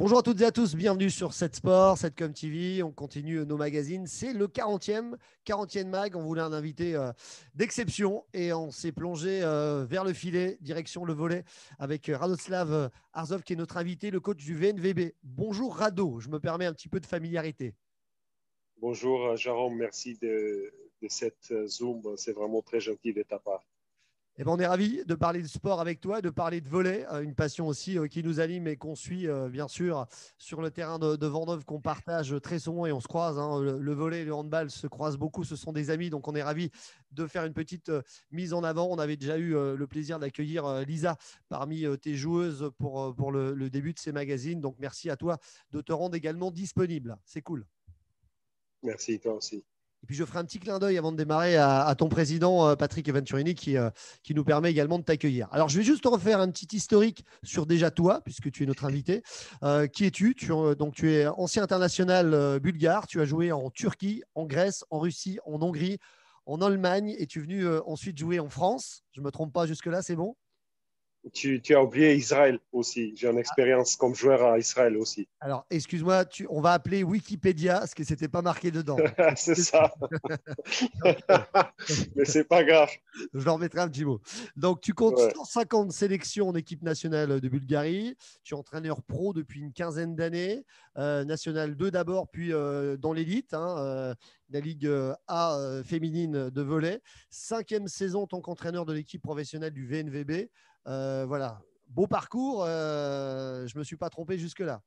Bonjour à toutes et à tous, bienvenue sur 7 Sport, 7com TV. On continue nos magazines. C'est le 40e mag. On voulait un invité d'exception et on s'est plongé vers le filet, direction le volet, avec Radoslav Arzov qui est notre invité, le coach du VNVB. Bonjour Rado, je me permets un petit peu de familiarité. Bonjour Jérôme, merci de cette Zoom. C'est vraiment très gentil de ta part. Eh ben, on est ravis de parler de sport avec toi, de parler de volley, une passion aussi qui nous anime et qu'on suit bien sûr sur le terrain de Vendôme qu'on partage très souvent et on se croise. Hein. Le volley et le handball se croisent beaucoup, ce sont des amis, donc on est ravis de faire une petite mise en avant. On avait déjà eu le plaisir d'accueillir Lisa parmi tes joueuses pour le début de ces magazines, donc merci à toi de te rendre également disponible. C'est cool. Merci, toi aussi. Et puis je ferai un petit clin d'œil avant de démarrer à ton président, Patrick Venturini, qui nous permet également de t'accueillir. Alors je vais juste te refaire un petit historique sur déjà toi, puisque tu es notre invité. Qui es-tu donc, tu es ancien international bulgare, tu as joué en Turquie, en Grèce, en Russie, en Hongrie, en Allemagne, et tu es venu ensuite jouer en France. Je ne me trompe pas jusque-là, c'est bon? Tu as oublié Israël aussi. J'ai une expérience comme joueur à Israël aussi. Alors, excuse-moi, on va appeler Wikipédia, parce que ce n'était pas marqué dedans. C'est ça. Donc, Mais c'est pas grave. je leur mettrai un petit mot. Donc, tu comptes Ouais. 150 sélections en équipe nationale de Bulgarie. Tu es entraîneur pro depuis une quinzaine d'années. National 2 d'abord, puis dans l'élite, hein, la Ligue A féminine de volley. 5e saison en tant qu'entraîneur de l'équipe professionnelle du VNVB. Voilà. Beau parcours. Je ne me suis pas trompé jusque-là.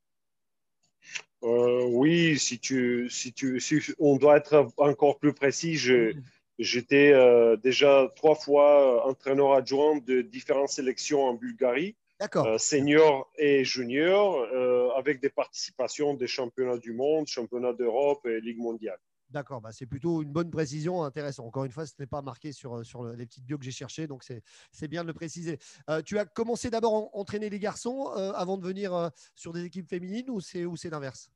Oui, si on doit être encore plus précis, j'étais déjà 3 fois entraîneur adjoint de différentes sélections en Bulgarie, D'accord. senior et junior, avec des participations des championnats du monde, championnats d'Europe et Ligue mondiale. D'accord, bah c'est plutôt une bonne précision, intéressant. Encore une fois, ce n'est pas marqué sur les petites bios que j'ai cherchées, donc c'est bien de le préciser. Tu as commencé d'abord à entraîner les garçons avant de venir sur des équipes féminines ou c'est l'inverse?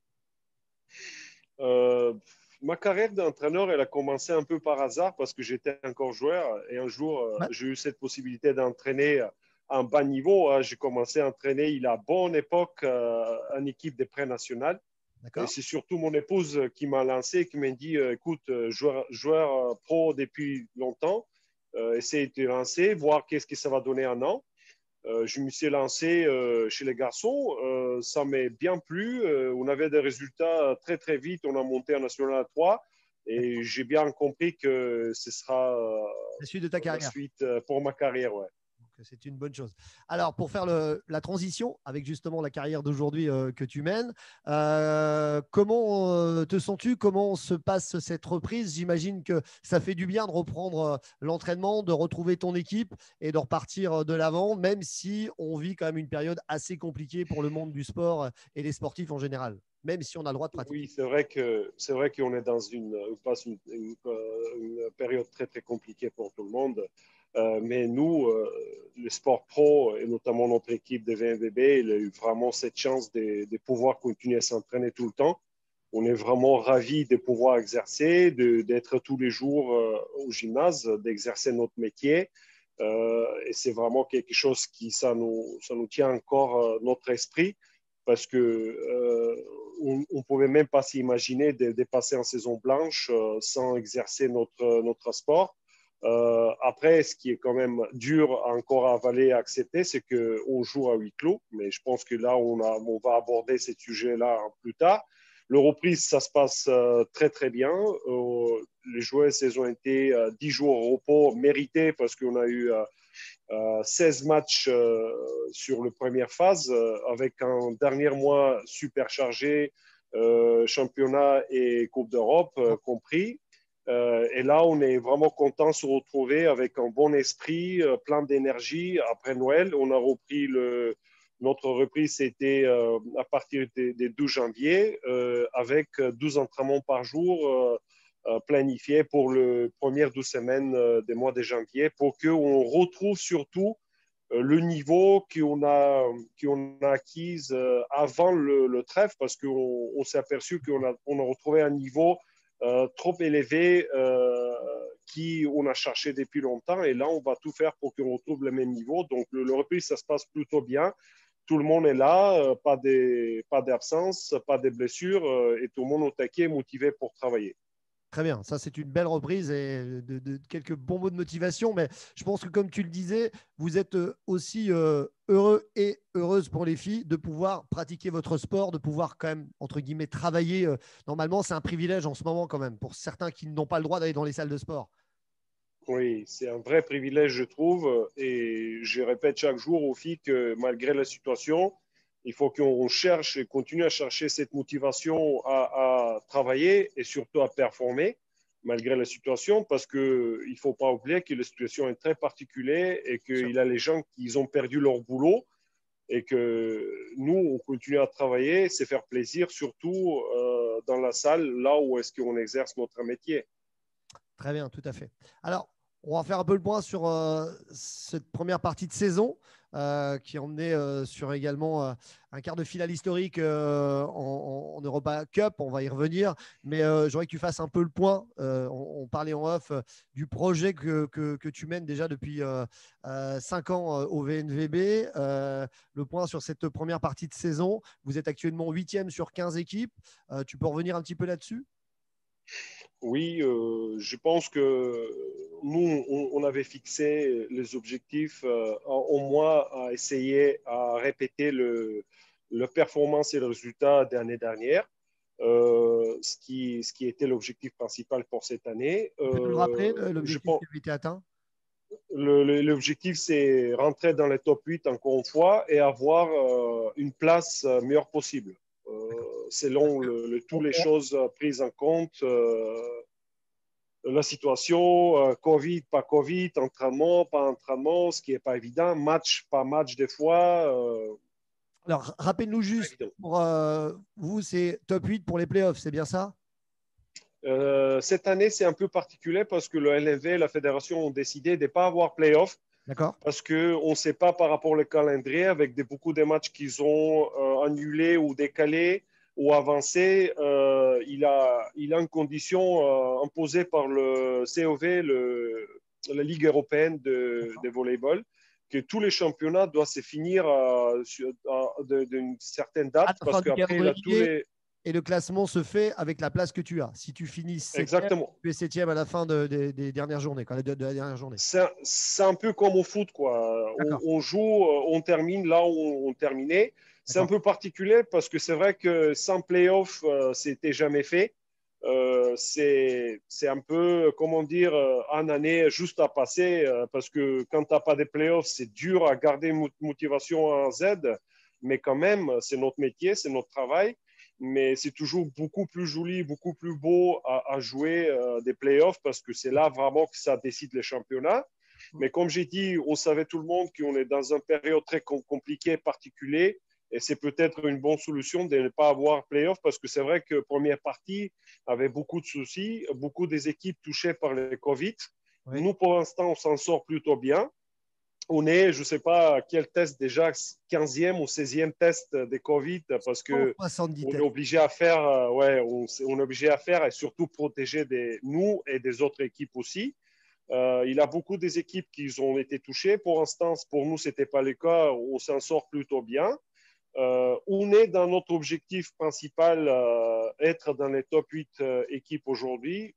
Euh, Ma carrière d'entraîneur, elle a commencé un peu par hasard parce que j'étais encore joueur et un jour, Ouais, j'ai eu cette possibilité d'entraîner à un bas niveau. J'ai commencé à entraîner, il a bonne époque, une équipe des pré-nationales. Et d'accord. c'est surtout mon épouse qui m'a lancé, qui m'a dit, écoute, joueur pro depuis longtemps, essaye de te lancer, voir qu'est-ce que ça va donner un an. Je me suis lancé chez les garçons. Ça m'a bien plu. On avait des résultats très, très vite. On a monté en National 3 et j'ai bien compris que ce sera La suite de ta la carrière. suite pour ma carrière. Ouais. C'est une bonne chose. Alors, pour faire la transition avec justement la carrière d'aujourd'hui que tu mènes, comment te sens-tu? Comment se passe cette reprise? J'imagine que ça fait du bien de reprendre l'entraînement, de retrouver ton équipe et de repartir de l'avant, même si on vit quand même une période assez compliquée pour le monde du sport et les sportifs en général, même si on a le droit de Oui, pratiquer. c'est vrai qu'on est dans une période très très compliquée pour tout le monde. Mais nous, le sport pro et notamment notre équipe de VNVB, il a eu vraiment cette chance de pouvoir continuer à s'entraîner tout le temps. On est vraiment ravis de pouvoir exercer, d'être tous les jours au gymnase, d'exercer notre métier. Et c'est vraiment quelque chose qui ça nous tient encore notre esprit parce que on ne pouvait même pas s'imaginer de passer en saison blanche sans exercer notre sport. Après, ce qui est quand même dur encore à avaler et à accepter, c'est qu'on joue à huis clos. Mais je pense que là, on va aborder ces sujets-là plus tard. Le reprise, ça se passe très, très bien. Les joueurs, ils ont été 10 jours au repos mérités parce qu'on a eu 16 matchs sur la première phase, avec un dernier mois super chargé, championnat et Coupe d'Europe compris. Et là, on est vraiment content de se retrouver avec un bon esprit, plein d'énergie. Après Noël, on a repris notre reprise, c'était à partir des 12 janvier, avec 12 entraînements par jour planifiés pour les premières 12 semaines des mois de janvier pour qu'on retrouve surtout le niveau qu'on a acquis avant le trêve parce qu'on s'est aperçu on a retrouvé un niveau trop élevé qui on a cherché depuis longtemps et là on va tout faire pour qu'on retrouve le même niveau. Donc le reprise ça se passe plutôt bien. tout le monde est là, pas d'absence, pas de blessures et tout le monde est au taquet, motivé pour travailler. Très bien, ça c'est une belle reprise et quelques bons mots de motivation, mais je pense que comme tu le disais, vous êtes aussi heureux et heureuse pour les filles de pouvoir pratiquer votre sport, de pouvoir quand même, entre guillemets, travailler. Normalement, c'est un privilège en ce moment quand même, pour certains qui n'ont pas le droit d'aller dans les salles de sport. Oui, c'est un vrai privilège, je trouve, et je répète chaque jour aux filles que malgré la situation, il faut qu'on cherche et continue à chercher cette motivation à travailler et surtout à performer malgré la situation, parce qu'il ne faut pas oublier que la situation est très particulière et qu'il y a les gens qui ont perdu leur boulot et que nous, on continue à travailler, c'est faire plaisir, surtout dans la salle, là où est-ce qu'on exerce notre métier. Très bien, tout à fait. Alors, on va faire un peu le point sur cette première partie de saison qui a emmené sur également un quart de finale historique en Europa Cup. On va y revenir, mais j'aimerais que tu fasses un peu le point. On parlait en off du projet que tu mènes déjà depuis 5 ans au VNVB. Le point sur cette première partie de saison. Vous êtes actuellement 8e sur 15 équipes. Tu peux revenir un petit peu là-dessus? Oui, je pense que nous, on avait fixé les objectifs au moins à essayer à répéter le performance et le résultat de l'année dernière, ce qui était l'objectif principal pour cette année. Tu peux nous le rappeler, Je l'objectif pense, qui avait été atteint? l'objectif, c'est rentrer dans les top 8 encore une fois et avoir une place meilleure possible. Parce Selon que toutes les choses prises en compte, la situation, Covid, pas Covid, entraînement, pas entraînement, ce qui n'est pas évident, match, pas match des fois. Alors, rappelle-nous juste, Évident. pour vous, c'est top 8 pour les playoffs, c'est bien ça? Cette année, c'est un peu particulier parce que le LNV et la fédération ont décidé de ne pas avoir playoff D'accord. parce qu'on ne sait pas par rapport au calendrier, avec beaucoup de matchs qu'ils ont annulés ou décalés ou avancés, il a une condition imposée par le COV, la Ligue européenne de volleyball, que tous les championnats doivent se finir d'une certaine À date la fin parce du qu'après, il a tous calendrier, les... et le classement se fait avec la place que tu as. Si tu finis 7e, Exactement. tu es 7e à la fin des dernières journées, de la dernière journée. C'est un peu comme au foot, quoi. D'accord, On joue, on termine là où on terminait. C'est un d'accord. peu particulier parce que c'est vrai que sans playoff, c'était jamais fait. C'est un peu, comment dire, une année juste à passer parce que quand tu n'as pas de playoffs, c'est dur à garder motivation à Z, mais quand même, c'est notre métier, c'est notre travail. Mais c'est toujours beaucoup plus joli, beaucoup plus beau à jouer des playoffs parce que c'est là vraiment que ça décide les championnats. Mais comme j'ai dit, on savait tout le monde qu'on est dans une période très compliquée, particulière, et c'est peut-être une bonne solution de ne pas avoir playoff parce que c'est vrai que première partie avait beaucoup de soucis, beaucoup des équipes touchées par le Covid. Oui. Nous, pour l'instant, on s'en sort plutôt bien. On est, je ne sais pas quel test déjà, 15e ou 16e test de Covid parce que 170 on est tests. obligé à faire, ouais, on est obligé à faire et surtout protéger nous et des autres équipes aussi. Il y a beaucoup des équipes qui ont été touchées. Pour l'instant, pour nous, ce n'était pas le cas. On s'en sort plutôt bien. On est dans notre objectif principal, être dans les top 8 équipes aujourd'hui.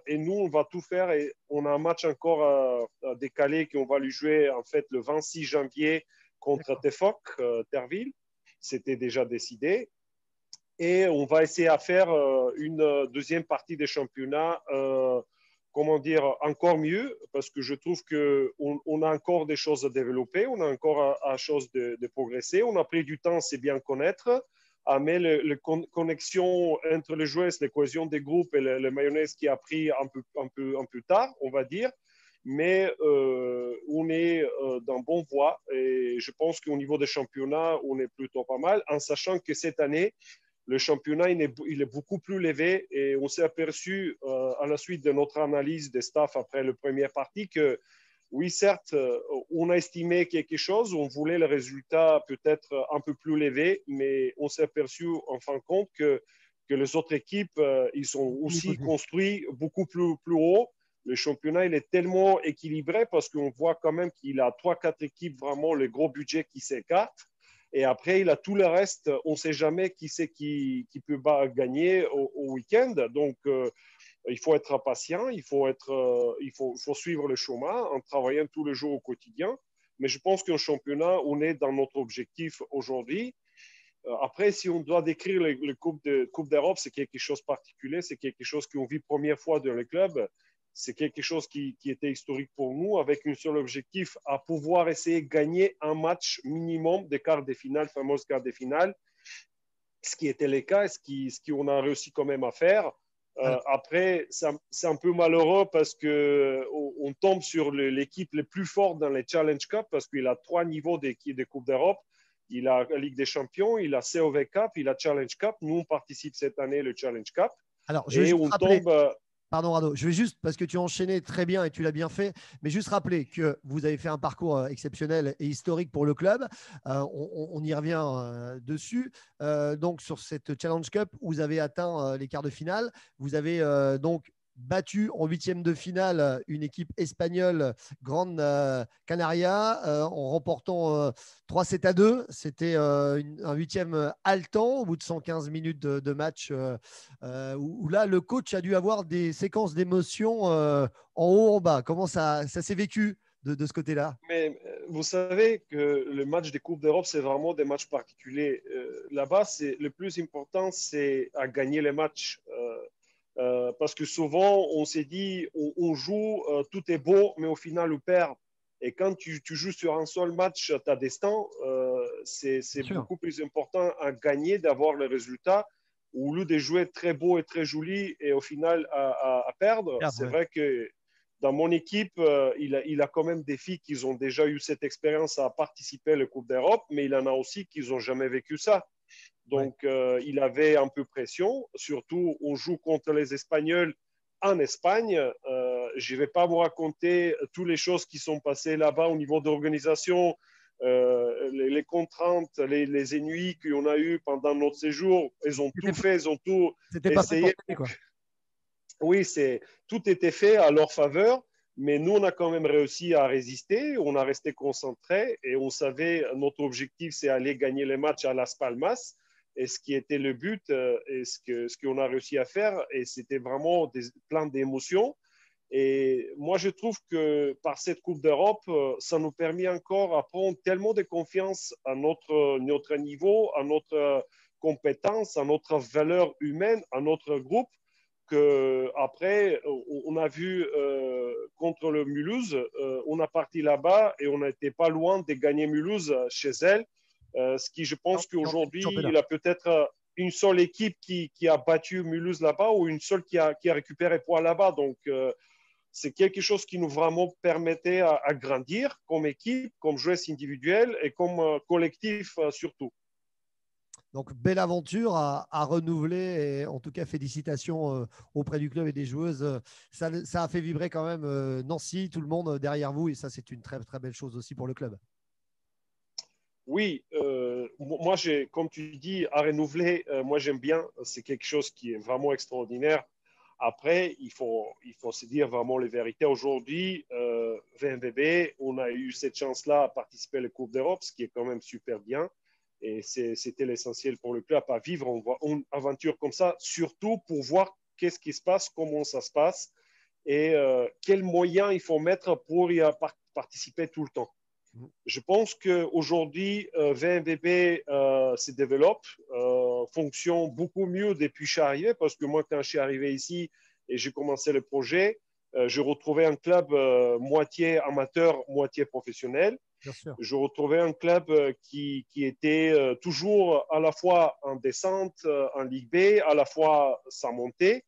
Et nous, on va tout faire. Et on a un match encore décalé qu'on va lui jouer en fait le 26 janvier contre TEFOC, Terville. C'était déjà décidé. Et on va essayer à faire une deuxième partie des championnats comment dire, encore mieux, parce que je trouve qu'on a encore des choses à développer, on a encore à chose de progresser. On a pris du temps, c'est bien connaître, mais la connexion entre les joueurs, la cohésion des groupes et le mayonnaise qui a pris un peu tard, on va dire. Mais on est dans bonne voie et je pense qu'au niveau des championnats, on est plutôt pas mal, en sachant que cette année, le championnat il est beaucoup plus élevé et on s'est aperçu à la suite de notre analyse des staffs après la première partie que oui, certes, on a estimé quelque chose, on voulait le résultat peut-être un peu plus élevé, mais on s'est aperçu en fin de compte que les autres équipes, ils ont aussi construit beaucoup plus haut. Le championnat, il est tellement équilibré parce qu'on voit quand même qu'il a 3-4 équipes vraiment les gros budgets qui s'écartent. Et après, il a tout le reste. On ne sait jamais qui c'est qui peut gagner au week-end. Donc, il faut être patient, il faut suivre le chemin en travaillant tous les jours au quotidien. Mais je pense qu'un championnat, on est dans notre objectif aujourd'hui. Après, si on doit décrire le Coupe d'Europe, c'est quelque chose de particulier, c'est quelque chose qu'on vit première fois dans le club, c'est quelque chose qui était historique pour nous, avec un seul objectif, à pouvoir essayer de gagner un match minimum des quarts de finale, fameuses quarts de finale, ce qui était le cas, ce qu'on a réussi quand même à faire. Après, c'est un peu malheureux parce qu'on tombe sur l'équipe la plus forte dans les Challenge Cup parce qu'il a 3 niveaux de Coupe d'Europe. Il a la Ligue des Champions, il a COV Cup, il a Challenge Cup. Nous, on participe cette année le Challenge Cup. Alors, je vais juste rappeler, pardon Rado, je vais juste, parce que tu as enchaîné très bien et tu l'as bien fait, mais juste rappeler que vous avez fait un parcours exceptionnel et historique pour le club. On y revient dessus. Donc, sur cette Challenge Cup, vous avez atteint les quarts de finale. Vous avez donc battu en huitième de finale une équipe espagnole, Grande Canaria, en remportant 3-7-2. C'était un huitième haletant au bout de 115 minutes de match, où là, le coach a dû avoir des séquences d'émotions en haut, en bas. Comment ça s'est vécu de ce côté-là? Mais vous savez que le match des Coupes d'Europe, c'est vraiment des matchs particuliers. Là-bas, le plus important, c'est à gagner les matchs. Parce que souvent, on s'est dit, on joue, tout est beau, mais au final, on perd. Et quand tu joues sur un seul match, ta destin, c'est beaucoup plus important à gagner, d'avoir le résultat, au lieu de jouer très beau et très joli et au final à perdre. C'est vrai que dans mon équipe, il a quand même des filles qui ont déjà eu cette expérience à participer à la Coupe d'Europe, mais il en a aussi qui n'ont jamais vécu ça. Donc, il avait un peu pression. Surtout, on joue contre les Espagnols en Espagne. Je ne vais pas vous raconter toutes les choses qui sont passées là-bas au niveau d'organisation, les contraintes, les ennuis qu'on a eues pendant notre séjour. Ils ont tout fait, ils ont tout essayé. Oui, tout était fait à leur faveur. Mais nous, on a quand même réussi à résister. On a resté concentré et on savait notre objectif, c'est aller gagner les matchs à Las Palmas. Et ce qui était le but et ce qu'on a réussi à faire. Et c'était vraiment plein d'émotions. Et moi, je trouve que par cette Coupe d'Europe, ça nous permet encore à prendre tellement de confiance à notre niveau, à notre compétence, à notre valeur humaine, à notre groupe, qu'après, on a vu contre le Mulhouse, on a parti là-bas et on n'était pas loin de gagner Mulhouse chez elle. Ce qui, je pense qu'aujourd'hui, il a peut-être une seule équipe qui a battu Mulhouse là-bas ou une seule qui a récupéré points là-bas. Donc, c'est quelque chose qui nous vraiment permettait à grandir comme équipe, comme joueurs individuels et comme collectif surtout. Donc, belle aventure à renouveler. Et en tout cas, félicitations auprès du club et des joueuses. Ça a fait vibrer quand même Nancy, tout le monde derrière vous. Et ça, c'est une très, très belle chose aussi pour le club. Oui, moi, comme tu dis, à renouveler, moi, j'aime bien. C'est quelque chose qui est vraiment extraordinaire. Après, il faut se dire vraiment les vérités. Aujourd'hui, VMVB, on a eu cette chance-là à participer à la Coupe d'Europe, ce qui est quand même super bien. Et c'était l'essentiel pour le club à vivre une aventure comme ça, surtout pour voir qu'est-ce qui se passe, comment ça se passe et quels moyens il faut mettre pour y participer tout le temps. Je pense qu'aujourd'hui, VMVB se développe, fonctionne beaucoup mieux depuis que je suis arrivé, parce que moi, quand je suis arrivé ici et j'ai commencé le projet, je retrouvais un club moitié amateur, moitié professionnel. Je retrouvais un club qui était toujours à la fois en descente, en Ligue B, à la fois sans montée.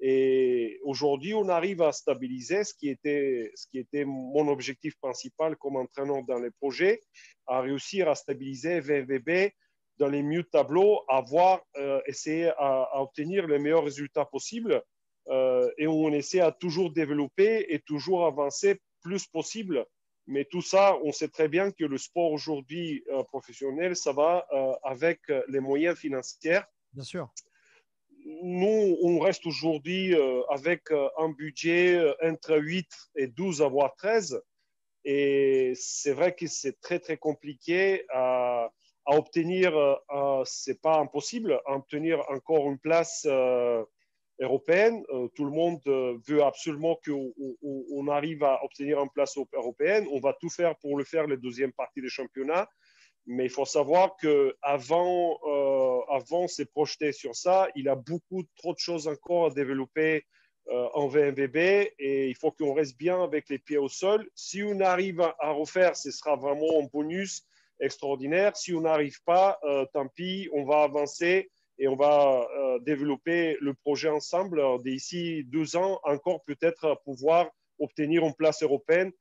Et aujourd'hui, on arrive à stabiliser ce qui était mon objectif principal comme entraîneur dans les projets, à réussir à stabiliser VMVB dans les mieux tableaux, essayer à obtenir les meilleurs résultats possibles. Et on essaie à toujours développer et toujours avancer plus possible. Mais tout ça, on sait très bien que le sport aujourd'hui professionnel, ça va avec les moyens financiers. Bien sûr. Nous, on reste aujourd'hui avec un budget entre 8 et 12, voire 13. Et c'est vrai que c'est très, très compliqué à obtenir, c'est pas impossible, à obtenir encore une place européenne. Tout le monde veut absolument qu'on arrive à obtenir une place européenne. On va tout faire pour le faire, la deuxième partie du championnat. Mais il faut savoir qu'avant avant de se projeter sur ça, il y a trop de choses encore à développer en VMVB et il faut qu'on reste bien avec les pieds au sol. Si on arrive à refaire, ce sera vraiment un bonus extraordinaire. Si on n'arrive pas, tant pis, on va avancer et on va développer le projet ensemble. D'ici 2 ans, encore peut-être pouvoir obtenir une place européenne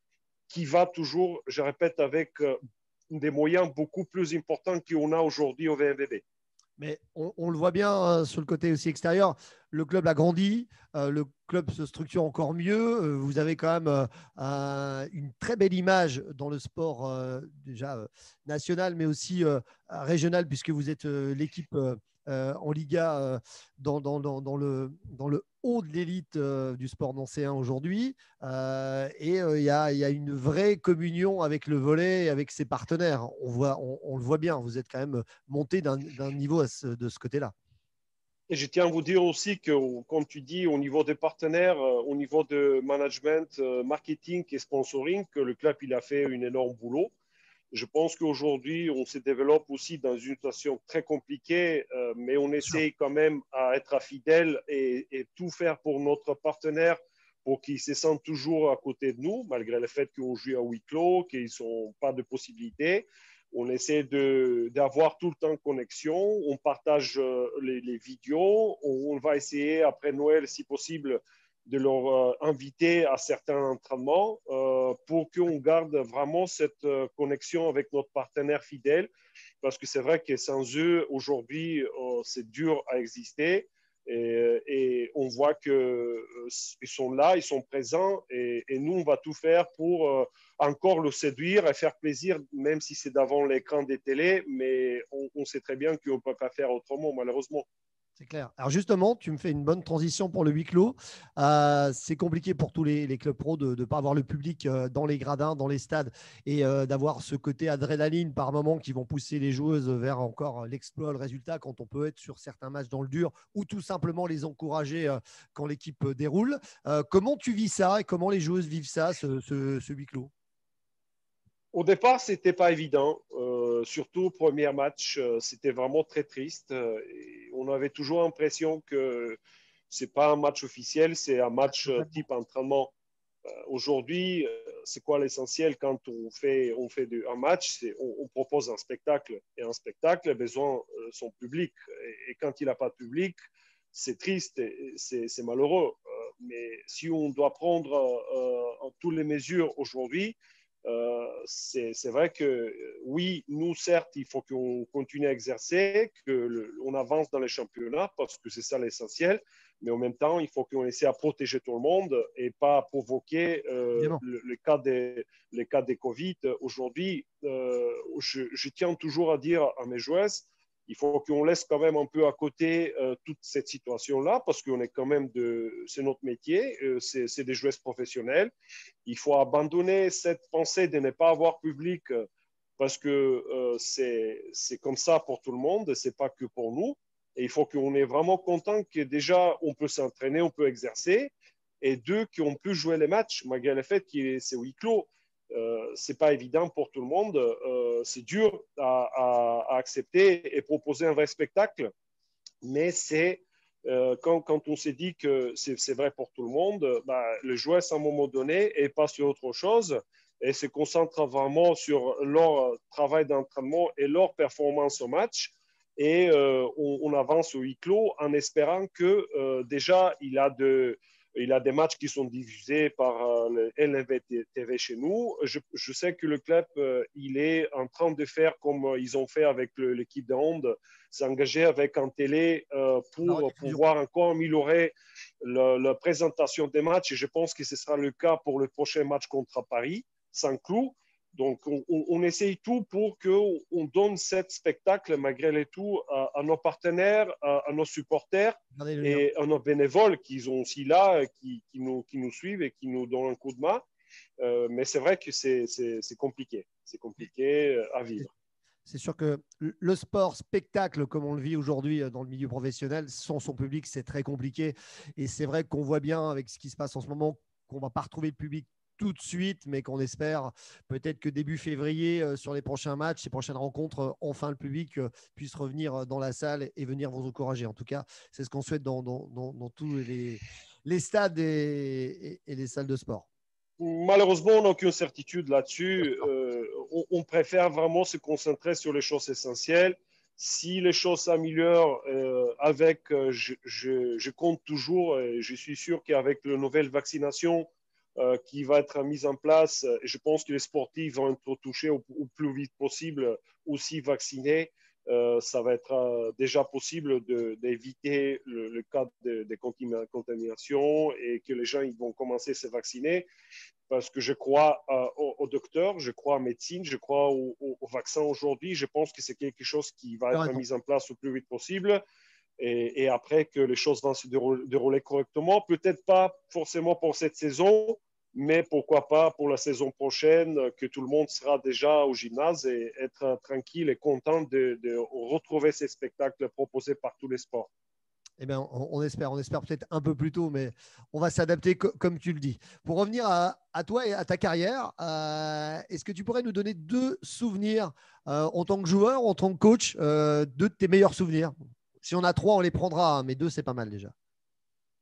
qui va toujours, je répète, avec des moyens beaucoup plus importants qu'on a aujourd'hui au VMVB. Mais on le voit bien sur le côté aussi extérieur. Le club a grandi, le club se structure encore mieux. Vous avez quand même une très belle image dans le sport déjà national, mais aussi régional, puisque vous êtes l'équipe en Liga dans le haut de l'élite du sport nancéen aujourd'hui. Et il y a une vraie communion avec le volley et avec ses partenaires. On le voit bien, vous êtes quand même monté d'un niveau de ce côté-là. Et je tiens à vous dire aussi que, comme tu dis, au niveau des partenaires, au niveau de management, marketing et sponsoring, que le club il a fait un énorme boulot. Je pense qu'aujourd'hui, on se développe aussi dans une situation très compliquée, mais on essaye quand même à être fidèle et tout faire pour notre partenaire pour qu'ils se sentent toujours à côté de nous, malgré le fait qu'on joue à huis clos, qu'ils n'ont pas de possibilités. On essaie d'avoir tout le temps connexion. On partage les vidéos. On va essayer, après Noël, si possible, de leur inviter à certains entraînements pour qu'on garde vraiment cette connexion avec notre partenaire fidèle. Parce que c'est vrai que sans eux, aujourd'hui, c'est dur à exister. Et on voit qu'ils sont là, ils sont présents. Et nous, on va tout faire pour encore le séduire et faire plaisir, même si c'est devant l'écran des télés. Mais on sait très bien qu'on ne peut pas faire autrement, malheureusement. C'est clair. Alors justement, tu me fais une bonne transition pour le huis clos. C'est compliqué pour tous les clubs pro de ne pas avoir le public dans les gradins, dans les stades, et d'avoir ce côté adrénaline par moment qui vont pousser les joueuses vers encore l'exploit, le résultat quand on peut être sur certains matchs dans le dur ou tout simplement les encourager quand l'équipe déroule. Comment tu vis ça et comment les joueuses vivent ça, ce huis clos? Au départ, c'était pas évident. Surtout au premier match, c'était vraiment très triste. Et on avait toujours l'impression que c'est pas un match officiel, c'est un match type entraînement. Aujourd'hui, c'est quoi l'essentiel quand un match? On propose un spectacle. Et un spectacle a besoin de son public. Et quand il n'a pas de public, c'est triste, c'est malheureux. Mais si on doit prendre toutes les mesures aujourd'hui, c'est vrai que oui, nous, certes, il faut qu'on continue à exercer, qu'on avance dans les championnats parce que c'est ça l'essentiel, mais en même temps, il faut qu'on essaie à protéger tout le monde et pas provoquer les cas des Covid. Aujourd'hui, je tiens toujours à dire à mes joueuses, il faut qu'on laisse quand même un peu à côté toute cette situation-là parce qu'on est quand même c'est notre métier, c'est des joueuses professionnelles. Il faut abandonner cette pensée de ne pas avoir public parce que c'est comme ça pour tout le monde, c'est pas que pour nous. Et il faut qu'on est vraiment content que déjà on peut s'entraîner, on peut exercer, et deux, qu'on peut jouer les matchs, malgré le fait que c'est huis clos. C'est pas évident pour tout le monde, c'est dur à accepter et proposer un vrai spectacle, mais c'est quand on s'est dit que c'est vrai pour tout le monde, bah, le joueur, à un moment donné, et pas sur autre chose et se concentre vraiment sur leur travail d'entraînement et leur performance au match. Et on avance au huis clos en espérant que déjà, il a des matchs qui sont diffusés par le LNV-TV chez nous. Je sais que le club, il est en train de faire comme ils ont fait avec l'équipe de hand, s'engager avec un télé pour pouvoir encore améliorer la présentation des matchs. Et je pense que ce sera le cas pour le prochain match contre Paris, Saint-Cloud. Donc, on essaye tout pour qu'on donne ce spectacle, malgré les tout, à nos partenaires, à nos supporters et à nos bénévoles qui sont aussi là, qui nous suivent et qui nous donnent un coup de main. Mais c'est vrai que c'est compliqué. C'est compliqué à vivre. C'est sûr que le sport spectacle, comme on le vit aujourd'hui dans le milieu professionnel, sans son public, c'est très compliqué. Et c'est vrai qu'on voit bien avec ce qui se passe en ce moment qu'on ne va pas retrouver le public tout de suite, mais qu'on espère peut-être que début février, sur les prochains matchs, ces prochaines rencontres, enfin le public puisse revenir dans la salle et venir vous encourager. En tout cas, c'est ce qu'on souhaite dans tous les stades et les salles de sport. Malheureusement, on n'a aucune certitude là-dessus. On préfère vraiment se concentrer sur les choses essentielles. Si les choses s'améliorent je compte toujours, et je suis sûr qu'avec la nouvelle vaccination qui va être mise en place, je pense que les sportifs vont être touchés au plus vite possible, aussi vaccinés. Ça va être déjà possible d'éviter le cas de contamination et que les gens ils vont commencer à se vacciner parce que je crois aux docteurs, je crois à la médecine, je crois au vaccin aujourd'hui. Je pense que c'est quelque chose qui va être mis en place le plus vite possible. Et après que les choses vont se dérouler correctement, peut-être pas forcément pour cette saison, mais pourquoi pas pour la saison prochaine, que tout le monde sera déjà au gymnase et être tranquille et content de retrouver ces spectacles proposés par tous les sports. Eh bien, on espère peut-être un peu plus tôt, mais on va s'adapter comme tu le dis. Pour revenir à toi et à ta carrière, est-ce que tu pourrais nous donner deux souvenirs en tant que joueur, en tant que coach, deux de tes meilleurs souvenirs? Si on a trois, on les prendra, hein, mais deux, c'est pas mal déjà.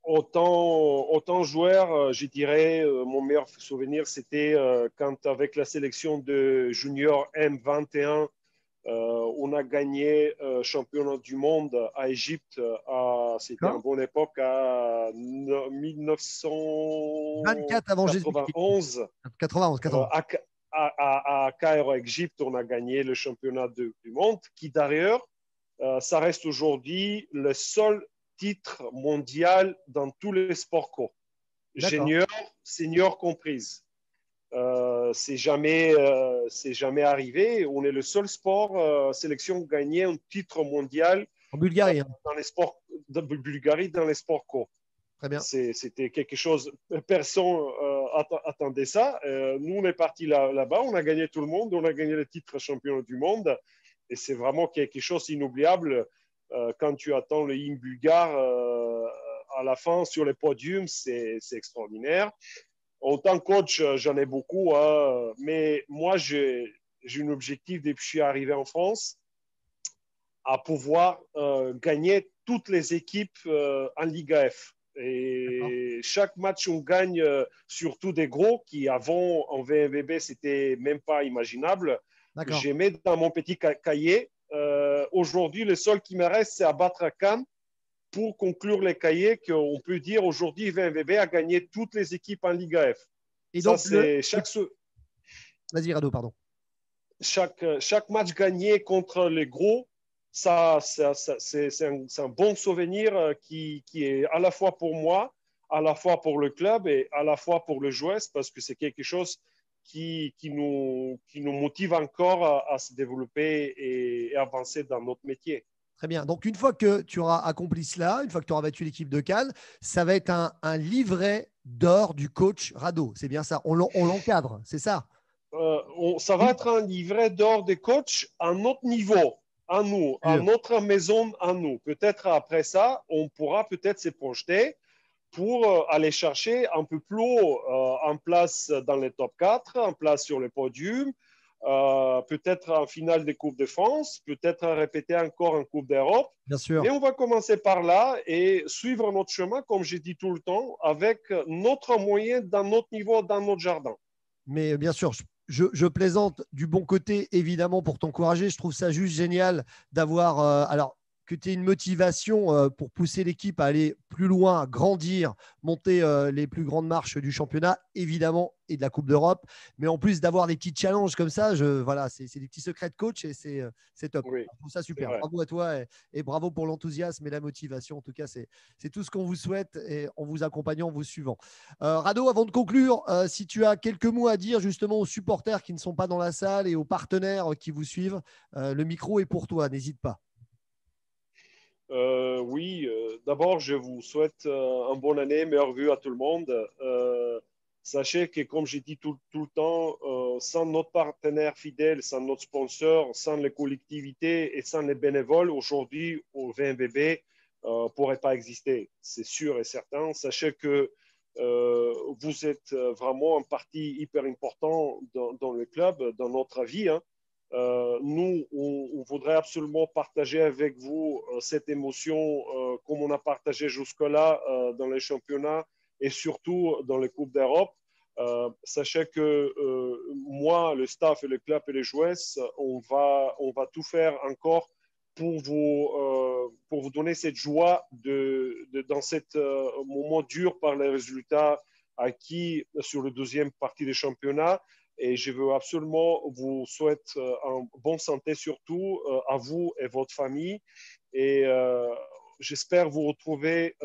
Autant joueur, je dirais, mon meilleur souvenir, c'était quand avec la sélection de junior M21, on a gagné championnat du monde à Égypte. C'était en bonne époque, à 24 avant Jésus-Christ. 1991. 91, 91. À Caire, Égypte, on a gagné le championnat du monde, qui d'ailleurs, ça reste aujourd'hui le seul titre mondial dans tous les sports co. Junior, senior comprise. C'est jamais arrivé. On est le seul sport sélection gagné un titre mondial en Bulgarie, dans les sports de Bulgarie dans les sports co. Très bien. C'était quelque chose, personne attendait ça. Nous, on est partis là-bas, on a gagné tout le monde, on a gagné le titre champion du monde. Et c'est vraiment quelque chose d'inoubliable quand tu attends le hymne bulgare à la fin sur les podiums, c'est extraordinaire. En tant que coach, j'en ai beaucoup, hein, mais moi, j'ai un objectif depuis que je suis arrivé en France à pouvoir gagner toutes les équipes en Liga F. Et chaque match, on gagne surtout des gros qui, avant, en VNVB, c'était même pas imaginable. J'ai mis dans mon petit cahier. Aujourd'hui, le seul qui me reste, c'est à battre à Cannes pour conclure les cahiers qu'on peut dire aujourd'hui, VNVB a gagné toutes les équipes en Liga F. Et donc, Vas-y, Rado, pardon. Chaque match gagné contre les gros, c'est un bon souvenir qui est à la fois pour moi, à la fois pour le club et à la fois pour le joueur, parce que c'est quelque chose qui nous motive encore à se développer et avancer dans notre métier. Très bien. Donc, une fois que tu auras accompli cela, une fois que tu auras battu l'équipe de Cannes, ça va être un livret d'or du coach Rado. C'est bien ça. On l'encadre, c'est ça. Ça va être un livret d'or des coachs à notre niveau, à nous, à notre maison, à nous. Peut-être après ça, on pourra peut-être se projeter pour aller chercher un peu plus haut en place dans les top 4, en place sur le podium, peut-être en finale des Coupes de France, peut-être répéter encore en Coupe d'Europe. Bien sûr. Mais on va commencer par là et suivre notre chemin, comme j'ai dit tout le temps, avec notre moyen, dans notre niveau, dans notre jardin. Mais bien sûr, je plaisante du bon côté, évidemment, pour t'encourager. Je trouve ça juste génial d'avoir… alors, que tu aies une motivation pour pousser l'équipe à aller plus loin, à grandir, monter les plus grandes marches du championnat, évidemment, et de la Coupe d'Europe. Mais en plus d'avoir des petits challenges comme ça, voilà, c'est des petits secrets de coach et c'est top. Oui, je trouve ça super. Bravo à toi et bravo pour l'enthousiasme et la motivation. En tout cas, c'est tout ce qu'on vous souhaite et en vous accompagnant, en vous suivant. Rado, avant de conclure, si tu as quelques mots à dire justement aux supporters qui ne sont pas dans la salle et aux partenaires qui vous suivent, le micro est pour toi, n'hésite pas. Oui, d'abord, je vous souhaite une bonne année, meilleure vue à tout le monde. Sachez que, comme j'ai dit tout le temps, sans notre partenaire fidèle, sans notre sponsor, sans les collectivités et sans les bénévoles, aujourd'hui, au VNVB ne pourrait pas exister. C'est sûr et certain. Sachez que vous êtes vraiment un parti hyper important dans le club, dans notre vie. Hein. Nous, on voudrait absolument partager avec vous cette émotion comme on a partagé jusque-là dans les championnats et surtout dans les Coupes d'Europe. Sachez que moi, le staff et le club et les joueurs, on va tout faire encore pour vous donner cette joie dans ce moment dur par les résultats acquis sur la deuxième partie des championnats. Et je veux absolument vous souhaiter en bonne santé surtout à vous et votre famille. Et j'espère vous retrouver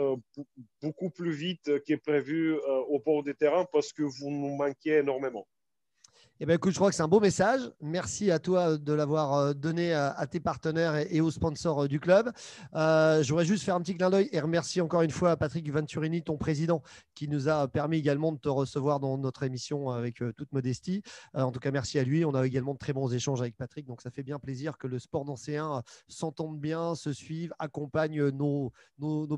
beaucoup plus vite que prévu au bord des terrains parce que vous nous manquez énormément. Eh ben, écoute, je crois que c'est un beau message. Merci à toi de l'avoir donné à tes partenaires et aux sponsors du club. Je voudrais juste faire un petit clin d'œil et remercier encore une fois Patrick Venturini, ton président, qui nous a permis également de te recevoir dans notre émission avec toute modestie. En tout cas, merci à lui. On a également de très bons échanges avec Patrick. Donc, ça fait bien plaisir que le sport nancéen s'entende bien, se suive, accompagne nos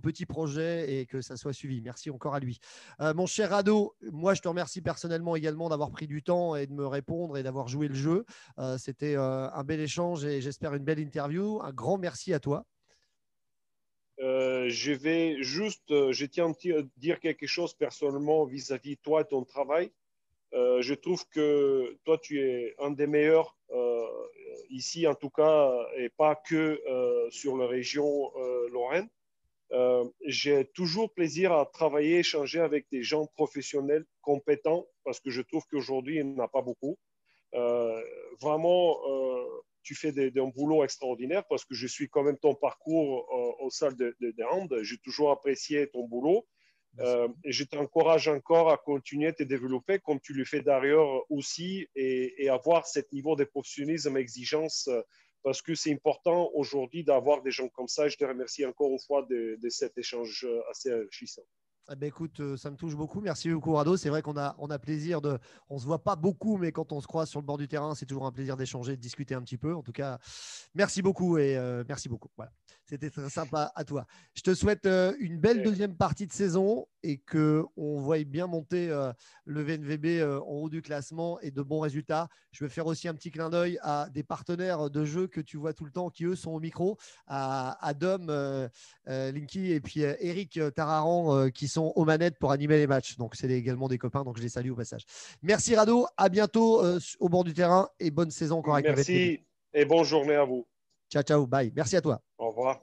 petits projets et que ça soit suivi. Merci encore à lui. Mon cher Rado, moi, je te remercie personnellement également d'avoir pris du temps et de me répondre et d'avoir joué le jeu. C'était un bel échange et j'espère une belle interview. Un grand merci à toi. Je tiens à dire quelque chose personnellement vis-à-vis de toi et ton travail. Je trouve que toi, tu es un des meilleurs ici, en tout cas, et pas que sur la région Lorraine. J'ai toujours plaisir à travailler, échanger avec des gens professionnels, compétents, parce que je trouve qu'aujourd'hui, il n'y en a pas beaucoup. Euh, Vraiment, tu fais un boulot extraordinaire parce que je suis quand même ton parcours au sein de hand. J'ai toujours apprécié ton boulot. Et je t'encourage encore à continuer à te développer comme tu le fais d'ailleurs aussi et avoir ce niveau de professionnalisme et exigence parce que c'est important aujourd'hui d'avoir des gens comme ça. Je te remercie encore une fois de cet échange assez enrichissant. Eh ben, écoute, ça me touche beaucoup. Merci beaucoup, Rado. C'est vrai qu'on a plaisir de. On ne se voit pas beaucoup, mais quand on se croise sur le bord du terrain, c'est toujours un plaisir d'échanger, de discuter un petit peu. En tout cas, merci beaucoup et merci beaucoup. Voilà. C'était très sympa à toi. Je te souhaite une belle deuxième partie de saison et qu'on voie bien monter le VNVB en haut du classement et de bons résultats. Je vais faire aussi un petit clin d'œil à des partenaires de jeu que tu vois tout le temps qui, eux, sont au micro, à Dom, Linky et puis Eric Tararan qui sont aux manettes pour animer les matchs. Donc, c'est également des copains, donc je les salue au passage. Merci Rado, à bientôt au bord du terrain et bonne saison encore avec le VNVB. Merci et bonne journée à vous. Ciao, ciao, bye. Merci à toi. Au revoir.